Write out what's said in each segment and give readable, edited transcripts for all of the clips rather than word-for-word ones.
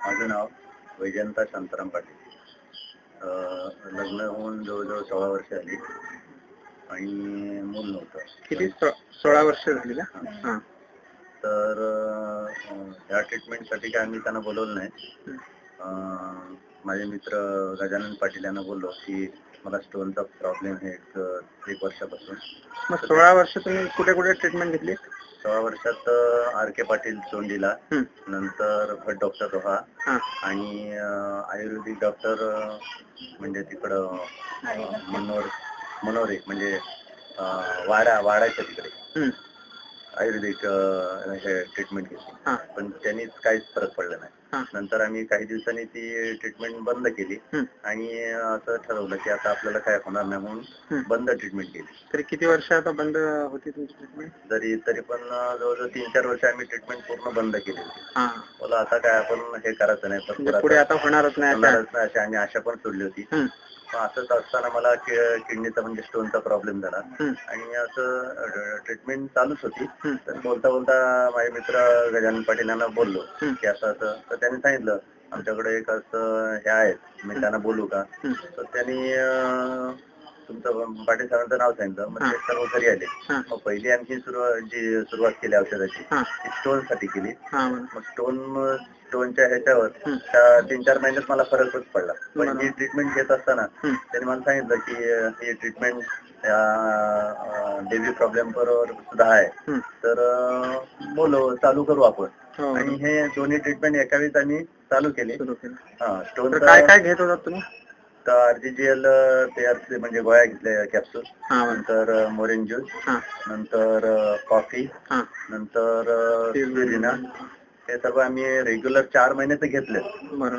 माझं नाव वैजयंता शांताराम पाटील. लग्न होऊन जवळजवळ 16 वर्ष झाली आणि मूल नव्हतं. किती 16 वर्ष झाली ना? हां. तर या ट्रीटमेंटसाठी काय आम्ही त्यांना बोलवलं नाही. माझे मित्र गजानन पाटील यांना बोललो की मला स्टोनचा प्रॉब्लेम आहे एक वर्षापासून. मग 16 वर्ष तुम्ही कुठे कुठे ट्रीटमेंट घेतली? 16 वर्षात RK पाटील सोंडीला, नंतर भट डॉक्टर रोहा आणि आयुर्वेदिक डॉक्टर म्हणजे तिकडं मनोरे म्हणजे वाड्याच्या तिकडे आयुर्वेदिक ट्रीटमेंट घेतली, पण त्यांनीच काहीच फरक पडला नाही. नंतर आम्ही काही दिवसांनी ती ट्रीटमेंट बंद केली आणि असं ठरवलं की आता आपल्याला काय होणार नाही म्हणून बंद ट्रीटमेंट केली. तरी किती वर्ष आता बंद होती तुमची ट्रीटमेंट? तरी पण जवळजवळ 3-4 वर्ष आम्ही ट्रीटमेंट पूर्ण बंद केली होती. मला आता काय आपण हे करायचं नाही, पुढे आता होणारच नाही अशी आम्ही आशा पण सोडली होती. असंच असताना मला किडनीचा म्हणजे स्टोनचा प्रॉब्लेम झाला आणि असं ट्रीटमेंट चालूच होती. तर बोलता बोलता माझे मित्र गजानन पाटील यांना बोललो की असं तर त्यांनी सांगितलं आमच्याकडे एक असं हे आहेत, मी त्यांना बोलू का? तर त्यांनी तुमचं पाटील साहेबांचं नाव सांगितलं. मग ते सर्व घरी आले. मग पहिली आमची सुरुवात केली औषधाची ती स्टोन साठी केली. मग स्टोनच्या ह्याच्यावर 3-4 महिन्यात मला फरकच पडला. पण ही ट्रीटमेंट घेत असताना त्यांनी मला सांगितलं की ही ट्रीटमेंट बेबी प्रॉब्लेम बरोबर सुद्धा आहे, तर चालू करू आपण. आणि हे दोन्ही ट्रीटमेंट एका वेळेस आम्ही चालू केले. स्टोन काय काय घेत होता तुम्ही? तर RGGL पेअर्स म्हणजे गोळ्या घेतल्या, कॅप्सूल, नंतर मोरेन ज्यूस, नंतर कॉफी, नंतर स्पिरिना, हे सर्व आम्ही रेग्युलर 4 महिन्याचे घेतले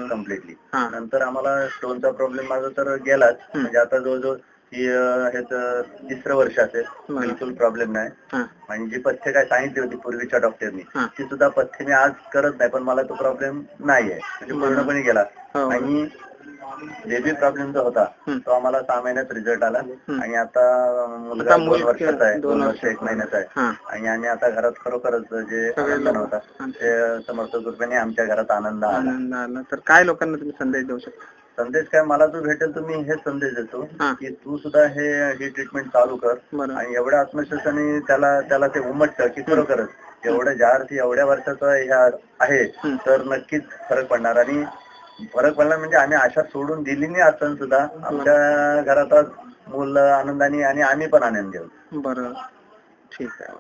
कम्प्लिटली. नंतर आम्हाला स्टोनचा प्रॉब्लेम माझा तर गेलाच. म्हणजे आता जवळजवळ हे 3रं वर्ष असेल, बिलकुल प्रॉब्लेम नाही. आणि जी पथ्य काय सांगितली होती पूर्वीच्या डॉक्टरनी ती सुद्धा पथ्य मी आज करत नाही, पण मला तो प्रॉब्लेम नाही आहे, म्हणजे पूर्णपणे गेला. आणि बेबी प्रॉब्लेम जो होता तो आम्हाला 6 महिन्यात रिझल्ट आला. आणि आता मुलगा 2 वर्षाचा आहे, 2 वर्ष 1 महिन्याचा आहे. आणि आम्ही आता घरात खरोखरच जे आनंद नव्हता ते समर्थ कृपेने आमच्या घरात आनंद आला. तर काय लोकांना तुम्ही संदेश देऊ शकता? संदेश काय, मला जो भेटेल तुम्ही हेच संदेश देतो की तू सुद्धा ही ट्रीटमेंट चालू कर. आणि एवढ्या आत्मविश्वासाने त्याला ते उमटतं की खरोखरच एवढ्या ज्या अर्थी एवढ्या वर्षाचा ह्या आहे तर नक्कीच फरक पडणार. आणि फरक पडणार म्हणजे आम्ही आशा सोडून दिली नाही असताना सुद्धा आमच्या घरात मूल आनंदाने आणि आम्ही पण आनंद घेऊ. बरं, ठीक आहे.